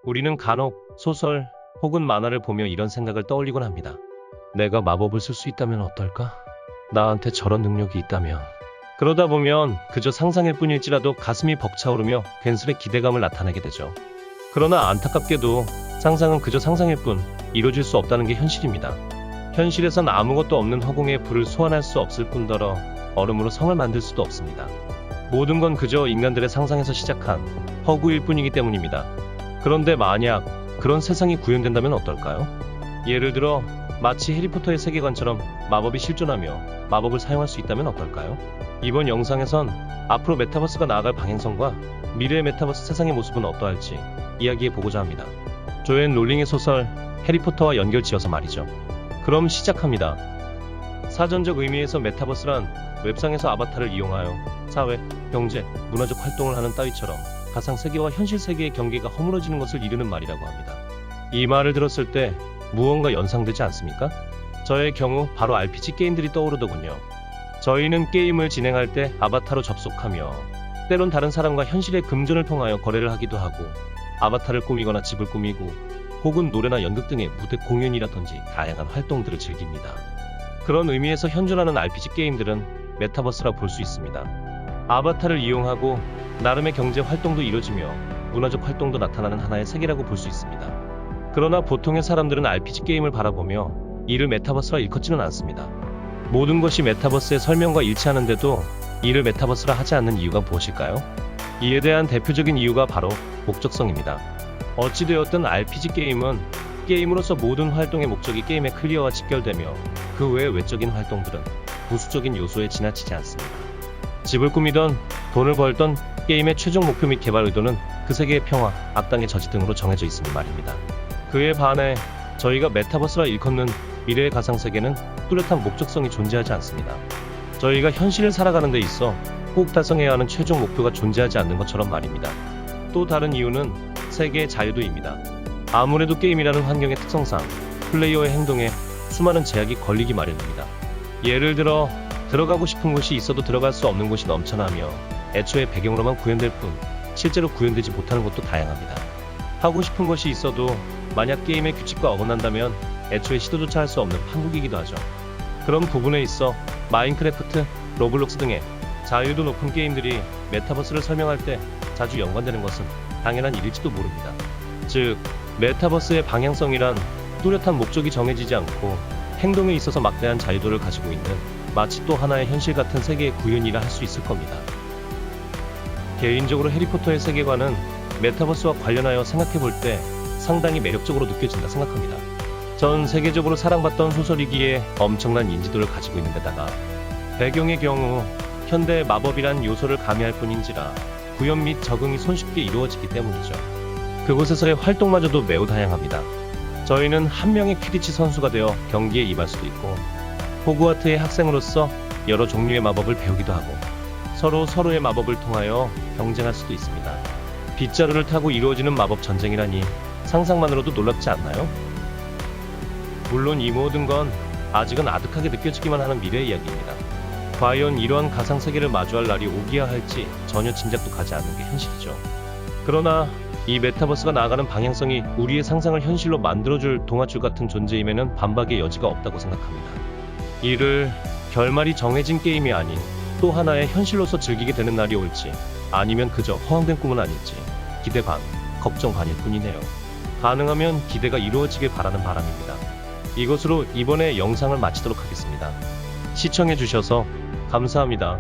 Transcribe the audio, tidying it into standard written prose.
우리는 간혹 소설 혹은 만화를 보며 이런 생각을 떠올리곤 합니다. 내가 마법을 쓸 수 있다면 어떨까? 나한테 저런 능력이 있다면. 그러다 보면 그저 상상일 뿐일지라도 가슴이 벅차오르며 괜스레 기대감을 나타내게 되죠. 그러나 안타깝게도 상상은 그저 상상일 뿐 이루어질 수 없다는 게 현실입니다. 현실에선 아무것도 없는 허공에 불을 소환할 수 없을 뿐더러 얼음으로 성을 만들 수도 없습니다. 모든 건 그저 인간들의 상상에서 시작한 허구일 뿐이기 때문입니다. 그런데 만약 그런 세상이 구현된다면 어떨까요? 예를 들어 마치 해리포터의 세계관처럼 마법이 실존하며 마법을 사용할 수 있다면 어떨까요? 이번 영상에선 앞으로 메타버스가 나아갈 방향성과 미래의 메타버스 세상의 모습은 어떠할지 이야기해보고자 합니다. 조앤 롤링의 소설 해리포터와 연결지어서 말이죠. 그럼 시작합니다. 사전적 의미에서 메타버스란 웹상에서 아바타를 이용하여 사회, 경제, 문화적 활동을 하는 따위처럼 가상세계와 현실세계의 경계가 허물어지는 것을 이르는 말이라고 합니다. 이 말을 들었을 때 무언가 연상되지 않습니까? 저의 경우 바로 RPG 게임들이 떠오르더군요. 저희는 게임을 진행할 때 아바타로 접속하며 때론 다른 사람과 현실의 금전을 통하여 거래를 하기도 하고 아바타를 꾸미거나 집을 꾸미고 혹은 노래나 연극 등의 무대 공연이라든지 다양한 활동들을 즐깁니다. 그런 의미에서 현존하는 RPG 게임들은 메타버스라 볼 수 있습니다. 아바타를 이용하고 나름의 경제 활동도 이뤄지며 문화적 활동도 나타나는 하나의 세계라고 볼 수 있습니다. 그러나 보통의 사람들은 RPG 게임을 바라보며 이를 메타버스라 일컫지는 않습니다. 모든 것이 메타버스의 설명과 일치하는데도 이를 메타버스라 하지 않는 이유가 무엇일까요? 이에 대한 대표적인 이유가 바로 목적성입니다. 어찌되었든 RPG 게임은 게임으로서 모든 활동의 목적이 게임의 클리어와 직결되며 그 외의 외적인 활동들은 부수적인 요소에 지나치지 않습니다. 집을 꾸미던 돈을 벌던 게임의 최종 목표 및 개발 의도는 그 세계의 평화, 악당의 저지 등으로 정해져 있음을 말입니다. 그에 반해 저희가 메타버스라 일컫는 미래의 가상세계는 뚜렷한 목적성이 존재하지 않습니다. 저희가 현실을 살아가는 데 있어 꼭 달성해야 하는 최종 목표가 존재하지 않는 것처럼 말입니다. 또 다른 이유는 세계의 자유도입니다. 아무래도 게임이라는 환경의 특성상 플레이어의 행동에 수많은 제약이 걸리기 마련입니다. 예를 들어 들어가고 싶은 곳이 있어도 들어갈 수 없는 곳이 넘쳐나며 애초에 배경으로만 구현될 뿐 실제로 구현되지 못하는 곳도 다양합니다. 하고 싶은 것이 있어도 만약 게임의 규칙과 어긋난다면 애초에 시도조차 할 수 없는 판국이기도 하죠. 그런 부분에 있어 마인크래프트, 로블록스 등의 자유도 높은 게임들이 메타버스를 설명할 때 자주 연관되는 것은 당연한 일일지도 모릅니다. 즉, 메타버스의 방향성이란 뚜렷한 목적이 정해지지 않고 행동에 있어서 막대한 자유도를 가지고 있는 마치 또 하나의 현실 같은 세계의 구현이라 할 수 있을 겁니다. 개인적으로 해리포터의 세계관은 메타버스와 관련하여 생각해볼 때 상당히 매력적으로 느껴진다 생각합니다. 전 세계적으로 사랑받던 소설이기에 엄청난 인지도를 가지고 있는 데다가 배경의 경우 현대의 마법이란 요소를 가미할 뿐인지라 구현 및 적응이 손쉽게 이루어지기 때문이죠. 그곳에서의 활동마저도 매우 다양합니다. 저희는 한 명의 퀴디치 선수가 되어 경기에 임할 수도 있고 호그와트의 학생으로서 여러 종류의 마법을 배우기도 하고 서로의 마법을 통하여 경쟁할 수도 있습니다. 빗자루를 타고 이루어지는 마법 전쟁이라니 상상만으로도 놀랍지 않나요? 물론 이 모든 건 아직은 아득하게 느껴지기만 하는 미래의 이야기입니다. 과연 이러한 가상세계를 마주할 날이 오기야 할지 전혀 짐작도 가지 않는 게 현실이죠. 그러나 이 메타버스가 나아가는 방향성이 우리의 상상을 현실로 만들어줄 동화줄 같은 존재임에는 반박의 여지가 없다고 생각합니다. 이를 결말이 정해진 게임이 아닌 또 하나의 현실로서 즐기게 되는 날이 올지 아니면 그저 허황된 꿈은 아닐지 기대 반, 걱정 반일 뿐이네요. 가능하면 기대가 이루어지길 바라는 바람입니다. 이것으로 이번의 영상을 마치도록 하겠습니다. 시청해주셔서 감사합니다.